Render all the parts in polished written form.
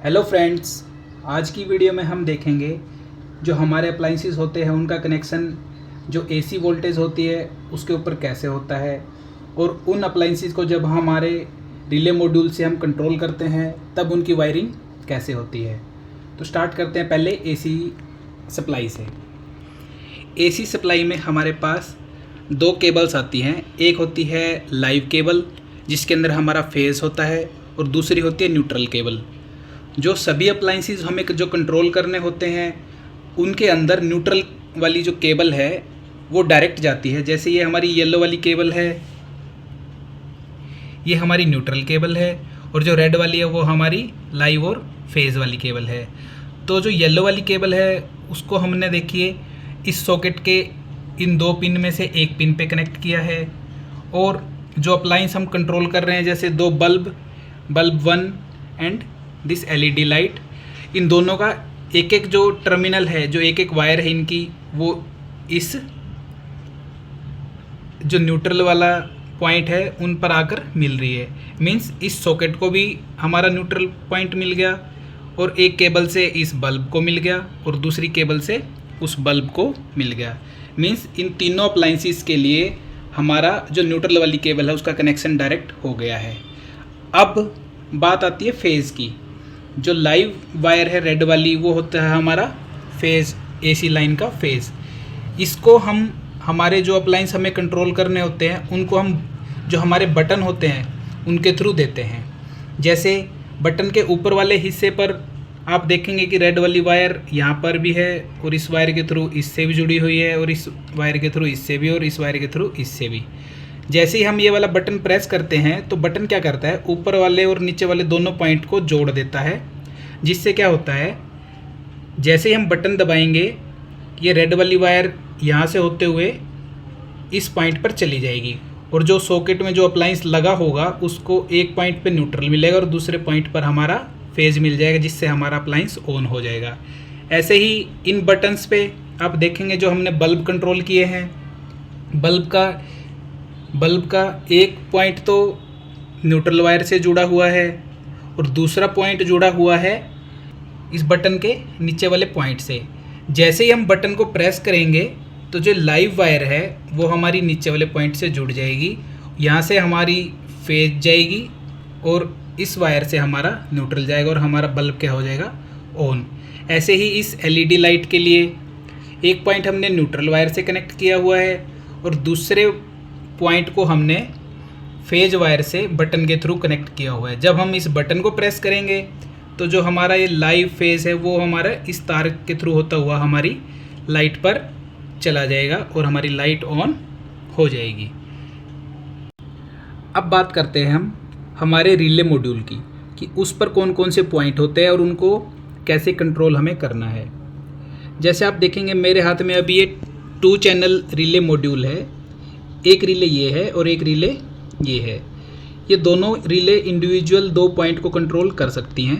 Hello friends, आज की video में हम देखेंगे जो हमारे अप्लाइंसेस होते हैं उनका कनेक्शन जो एसी वोल्टेज होती है उसके ऊपर कैसे होता है और उन अप्लाइंसेस को जब हमारे रिले मॉड्यूल से हम कंट्रोल करते हैं तब उनकी वायरिंग कैसे होती है। तो स्टार्ट करते हैं पहले एसी सप्लाई से। एसी सप्लाई में हमारे पास दो केबल्स आती हैं। एक होती है लाइव केबल जिसके अंदर हमारा फेज़ होता है और दूसरी होती है न्यूट्रल केबल। जो सभी अप्लाइंसेस हमें जो कंट्रोल करने होते हैं उनके अंदर न्यूट्रल वाली जो केबल है वो डायरेक्ट जाती है। जैसे ये हमारी येलो वाली केबल है, ये हमारी न्यूट्रल केबल है, और जो रेड वाली है वो हमारी लाइव और फेज़ वाली केबल है। तो जो येलो वाली केबल है उसको हमने देखिए इस सॉकेट के इन दो पिन में से एक पिन पे कनेक्ट किया है, और जो अप्लाइंस हम कंट्रोल कर रहे हैं जैसे दो bulb 1 and this LED light, इन दोनों का एक एक जो टर्मिनल है, जो एक एक वायर है इनकी, वो इस जो न्यूट्रल वाला पॉइंट है उन पर आकर मिल रही है। मींस इस सॉकेट को भी हमारा न्यूट्रल पॉइंट मिल गया और एक केबल से इस बल्ब को मिल गया और दूसरी केबल से उस बल्ब को मिल गया। मींस इन तीनों अप्लाइंसेस के लिए हमारा जो न्यूट्रल वाली केबल है उसका कनेक्शन डायरेक्ट हो गया है। अब बात आती है फेज़ की। जो लाइव वायर है रेड वाली वो होता है हमारा फेज़, एसी लाइन का फेज़। इसको हम हमारे जो अप्लाइंस हमें कंट्रोल करने होते हैं उनको हम जो हमारे बटन होते हैं उनके थ्रू देते हैं। जैसे बटन के ऊपर वाले हिस्से पर आप देखेंगे कि रेड वाली वायर यहाँ पर भी है और इस वायर के थ्रू इससे भी जुड़ी हुई है, और इस वायर के थ्रू इससे भी, और इस वायर के थ्रू इससे भी। जैसे ही हम ये वाला बटन प्रेस करते हैं तो बटन क्या करता है, ऊपर वाले और नीचे वाले दोनों पॉइंट को जोड़ देता है। जिससे क्या होता है, जैसे ही हम बटन दबाएंगे ये रेड वाली वायर यहाँ से होते हुए इस पॉइंट पर चली जाएगी, और जो सॉकेट में जो अप्लाइंस लगा होगा उसको एक पॉइंट पे न्यूट्रल मिलेगा और दूसरे पॉइंट पर हमारा फेज़ मिल जाएगा, जिससे हमारा अप्लाइंस ऑन हो जाएगा। ऐसे ही इन बटन्स पे आप देखेंगे जो हमने बल्ब कंट्रोल किए हैं, बल्ब का एक पॉइंट तो न्यूट्रल वायर से जुड़ा हुआ है और दूसरा पॉइंट जुड़ा हुआ है इस बटन के नीचे वाले पॉइंट से। जैसे ही हम बटन को प्रेस करेंगे तो जो लाइव वायर है वो हमारी नीचे वाले पॉइंट से जुड़ जाएगी, यहाँ से हमारी फेज जाएगी और इस वायर से हमारा न्यूट्रल जाएगा और हमारा बल्ब क्या हो जाएगा, ऑन। ऐसे ही इस एलईडी लाइट के लिए एक पॉइंट हमने न्यूट्रल वायर से कनेक्ट किया हुआ है और दूसरे पॉइंट को हमने फेज वायर से बटन के थ्रू कनेक्ट किया हुआ है। जब हम इस बटन को प्रेस करेंगे तो जो हमारा ये लाइव फेज है वो हमारा इस तार के थ्रू होता हुआ हमारी लाइट पर चला जाएगा और हमारी लाइट ऑन हो जाएगी। अब बात करते हैं हम हमारे रिले मॉड्यूल की कि उस पर कौन कौन से पॉइंट होते हैं और उनको कैसे कंट्रोल हमें करना है। जैसे आप देखेंगे मेरे हाथ में अभी ये 2 चैनल रिले मॉड्यूल है। एक रिले ये है और एक रिले ये है। ये दोनों रिले इंडिविजुअल 2 पॉइंट को कंट्रोल कर सकती हैं।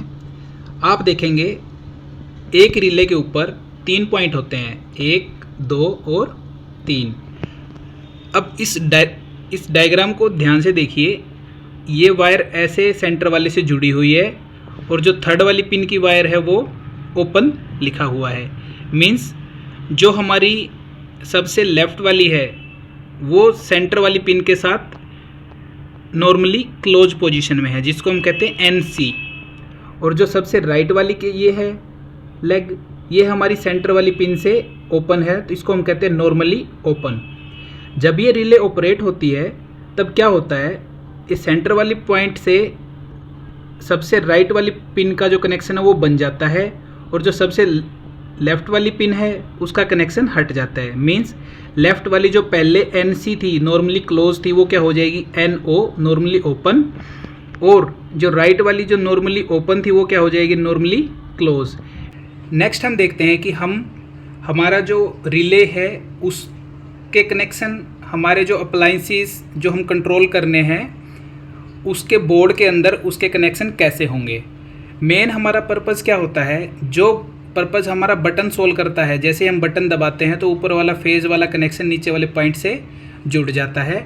आप देखेंगे एक रिले के ऊपर 3 पॉइंट होते हैं, 1, 2 और 3। अब इस डायग्राम को ध्यान से देखिए। ये वायर ऐसे सेंटर वाले से जुड़ी हुई है और जो थर्ड वाली पिन की वायर है वो ओपन लिखा हुआ है। मीन्स जो हमारी सबसे लेफ़्ट वाली है वो सेंटर वाली पिन के साथ नॉर्मली क्लोज पोजीशन में है, जिसको हम कहते हैं NC। और जो सबसे राइट वाली के ये है लेग, ये हमारी सेंटर वाली पिन से ओपन है, तो इसको हम कहते हैं नॉर्मली ओपन। जब ये रिले ऑपरेट होती है तब क्या होता है, इस सेंटर वाली पॉइंट से सबसे राइट वाली पिन का जो कनेक्शन है वो बन जाता है और जो सबसे लेफ़्ट वाली पिन है उसका कनेक्शन हट जाता है। मींस लेफ़्ट वाली जो पहले NC थी, नॉर्मली क्लोज थी, वो क्या हो जाएगी NO, नॉर्मली ओपन। और जो राइट वाली जो नॉर्मली ओपन थी वो क्या हो जाएगी नॉर्मली क्लोज। नेक्स्ट हम देखते हैं कि हमारा जो रिले है उसके कनेक्शन हमारे जो अप्लाइंसेस जो हम कंट्रोल करने हैं उसके बोर्ड के अंदर उसके कनेक्शन कैसे होंगे। मेन हमारा पर्पज़ क्या होता है, जो पर्पज़ हमारा बटन सोल्व करता है। जैसे हम बटन दबाते हैं तो ऊपर वाला फेज़ वाला कनेक्शन नीचे वाले पॉइंट से जुड़ जाता है।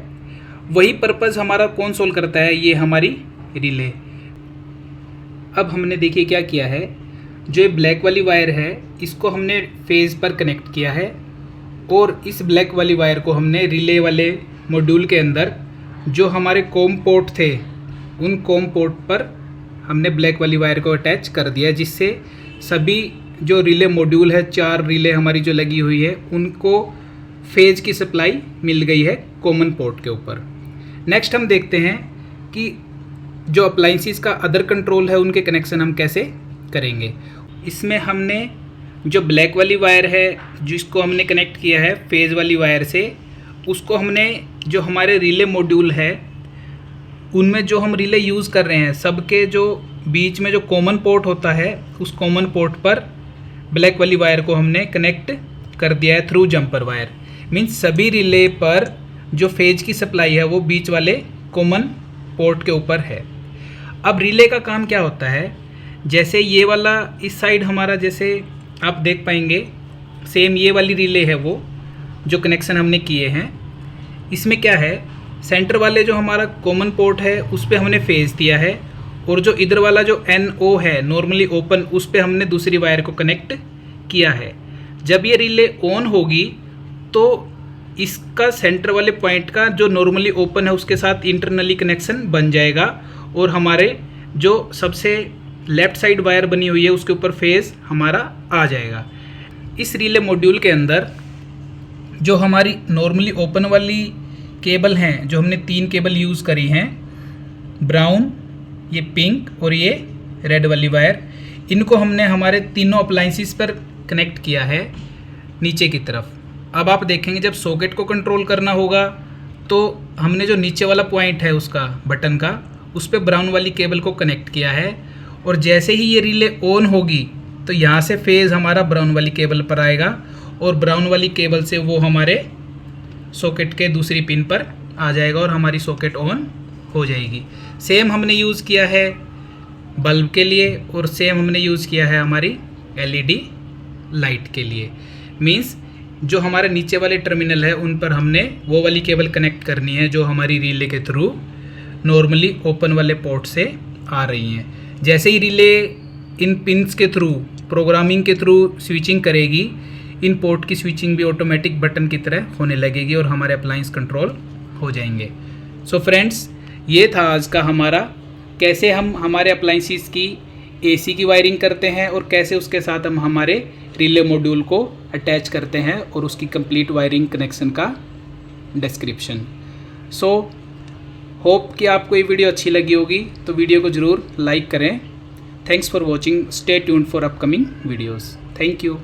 वही पर्पज़ हमारा कौन सोल्व करता है, ये हमारी रिले। अब हमने देखिए क्या किया है, जो ये ब्लैक वाली वायर है इसको हमने फेज़ पर कनेक्ट किया है और इस ब्लैक वाली वायर को हमने रिले वाले मॉड्यूल के अंदर जो हमारे कॉम पोर्ट थे उन कॉम पोर्ट पर हमने ब्लैक वाली वायर को अटैच कर दिया, जिससे सभी जो रिले मॉड्यूल है, 4 रिले हमारी जो लगी हुई है, उनको फेज की सप्लाई मिल गई है कॉमन पोर्ट के ऊपर। नेक्स्ट हम देखते हैं कि जो अप्लाइंसेस का अदर कंट्रोल है उनके कनेक्शन हम कैसे करेंगे। इसमें हमने जो ब्लैक वाली वायर है जिसको हमने कनेक्ट किया है फेज वाली वायर से, उसको हमने जो हमारे रिले मॉड्यूल है उनमें जो हम रिले यूज़ कर रहे हैं सबके जो बीच में जो कॉमन पोर्ट होता है उस कॉमन पोर्ट पर ब्लैक वाली वायर को हमने कनेक्ट कर दिया है थ्रू जंपर वायर। मीन्स सभी रिले पर जो फेज की सप्लाई है वो बीच वाले कॉमन पोर्ट के ऊपर है। अब रिले का काम क्या होता है, जैसे ये वाला इस साइड हमारा, जैसे आप देख पाएंगे सेम ये वाली रिले है वो जो कनेक्शन हमने किए हैं, इसमें क्या है सेंटर वाले जो हमारा कॉमन पोर्ट है उस पर हमने फेज दिया है और जो इधर वाला जो NO है नॉर्मली ओपन, उस पर हमने दूसरी वायर को कनेक्ट किया है। जब ये रिले ऑन होगी तो इसका सेंटर वाले पॉइंट का जो नॉर्मली ओपन है उसके साथ इंटरनली कनेक्शन बन जाएगा और हमारे जो सबसे लेफ़्ट साइड वायर बनी हुई है उसके ऊपर फेज हमारा आ जाएगा। इस रिले मॉड्यूल के अंदर जो हमारी नॉर्मली ओपन वाली केबल हैं, जो हमने 3 केबल यूज़ करी हैं, ब्राउन, ये पिंक और ये रेड वाली वायर, इनको हमने हमारे तीनों अप्लाइंसेस पर कनेक्ट किया है नीचे की तरफ। अब आप देखेंगे जब सॉकेट को कंट्रोल करना होगा तो हमने जो नीचे वाला पॉइंट है उसका बटन का, उस पर ब्राउन वाली केबल को कनेक्ट किया है और जैसे ही ये रिले ऑन होगी तो यहाँ से फेज़ हमारा ब्राउन वाली केबल पर आएगा और ब्राउन वाली केबल से वो हमारे सॉकेट के दूसरी पिन पर आ जाएगा और हमारी सॉकेट ऑन हो जाएगी। सेम हमने यूज़ किया है बल्ब के लिए और सेम हमने यूज़ किया है हमारी LED लाइट के लिए। मींस जो हमारे नीचे वाले टर्मिनल है उन पर हमने वो वाली केबल कनेक्ट करनी है जो हमारी रिले के थ्रू नॉर्मली ओपन वाले पोर्ट से आ रही हैं। जैसे ही रिले इन पिन्स के थ्रू प्रोग्रामिंग के थ्रू स्विचिंग करेगी, इन पोर्ट की स्विचिंग भी ऑटोमेटिक बटन की तरह होने लगेगी और हमारे अप्लायंस कंट्रोल हो जाएंगे। सो फ्रेंड्स, ये था आज का हमारा कैसे हम हमारे अप्लायंसेस की AC की वायरिंग करते हैं और कैसे उसके साथ हम हमारे रिले मॉड्यूल को अटैच करते हैं और उसकी कंप्लीट वायरिंग कनेक्शन का डिस्क्रिप्शन। सो होप कि आपको ये वीडियो अच्छी लगी होगी, तो वीडियो को ज़रूर लाइक करें। Thanks for watching, stay tuned for upcoming videos. Thank you.